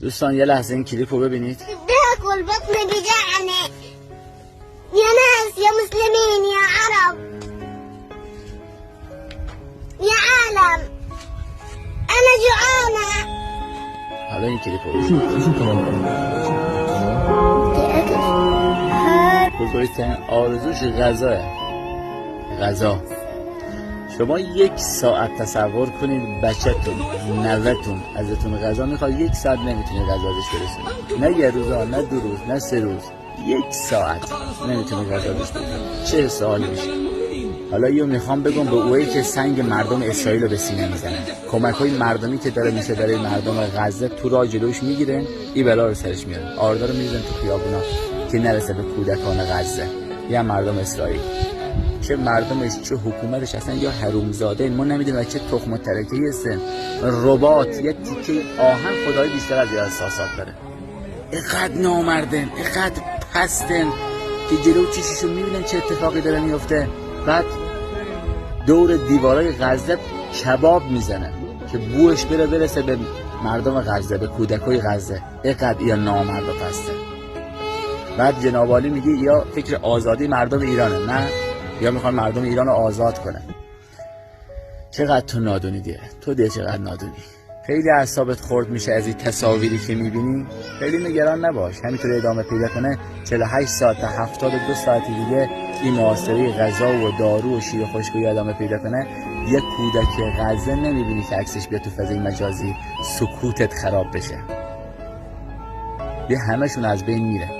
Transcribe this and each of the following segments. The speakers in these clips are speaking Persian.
دوستان یه لحظه این کلیپ رو ببینید. بياكل بطني بيجعني يا ناس يا مسلمين يا عرب يا عالم انا جوعانه. حالا این کلیپ رو ببینید. بزرگترین آرزوش غذا. شما 1 ساعت تصور کنید بچه‌تون نوه‌تون ازتون غذا میخواد، 1 ساعت نمیتونه غذا ازش برسونه. نه یه روز، نه 2 روز، نه 3 روز، 1 ساعت نمیتونه غذا ازش برسونه. چه سوال میشه؟ حالا یه میخوام بگم به اویی که سنگ مردم اسرائیل رو به سینه میزنه، کمک‌های مردمی که داره میشه برای مردم غزه تو راه جلوش میگیرن، این بلا رو سرش میارن، آردا رو میریزن تو خیابونا که نرسه به کودکان غزه یا مردم اسرائیل. چه مردمش چه حکومتش اصلا یا حرومزاده، ما نمیدونیم چه تخم و ترکه‌ای هستن. ربات یه تیکه آهن خدای بیشتر از احساسات داره. اینقدر نامردن، اینقدر پستن که جلو چششون میبینن چه اتفاقی داره میفته. بعد دور دیوارای غزه کباب میزنن که بوش برسه به مردم غزه، به کودکای غزه. اینقدر یا نامرد و پسته. بعد جناب عالی میگه یا فکر آزادی مردم ایرانه، نه یا میخوان مردم ایران رو آزاد کنن. چقدر تو نادونی دیگه، تو دیگه چقدر نادونی. خیلی اعصابت خورد میشه از این تصاویری که میبینی. خیلی نگران نباش، همینطور ادامه پیدا کنه 48 ساعت تا 72 ساعت دیگه این محاصره غذا و دارو و شیر خشکویی ادامه پیدا کنه. یه کودک غزه نمیبینی که عکسش بیاد تو فضای مجازی سکوتت خراب بشه. یه همشون از بین میره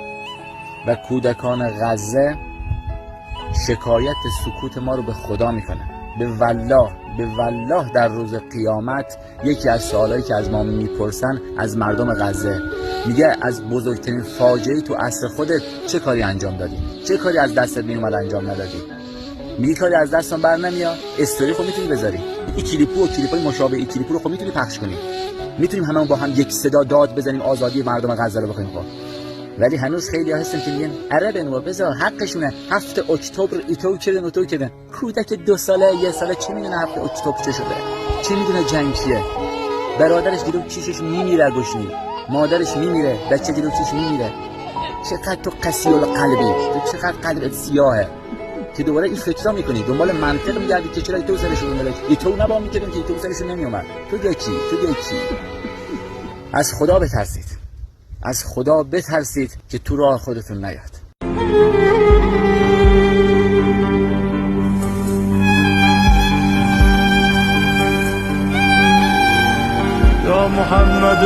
و کودکان غزه شکایت سکوت ما رو به خدا میکنه. به والله در روز قیامت یکی از سوالایی که از ما میپرسن از مردم غزه میگه از بزرگترین فاجعه تو عصر خودت چه کاری انجام دادی؟ چه کاری از دستت میومد انجام ندادی؟ میگی کاری از دستم بر نمیاد. استوری خب میتونی بذاری، این کلیپو و کلیپای مشابه این کلیپو رو خب میتونی پخش کنی، میتونیم هممون با هم یک صدا داد بزنیم آزادی مردم غزه رو بخوایم. ولی هنوز خیلی ها هستن که میگن عرب نو بذار حقشونه، 7 اکتبر ایتو کردن. کودک 2 ساله 1 ساله چه میدونه 7 اکتبر چه شده؟ چه میدونه جنگ چیه؟ برادرش جلو چشش میمیره گشنی، مادرش میمیره، بچه جلو چشش میمیره. چقدر تو قسی القلبی، تو چقدر قلبت سیاهه که دوباره این فکرا میکنی، دنبال منطق میگردی که چرا ایتو سرشون میاد. ایتو نبا میکردن که ایتو سرشون نمیومد. تو یکی از خدا بترسید، از خدا بترسید که تو راه خودتون نیاد. یا محمد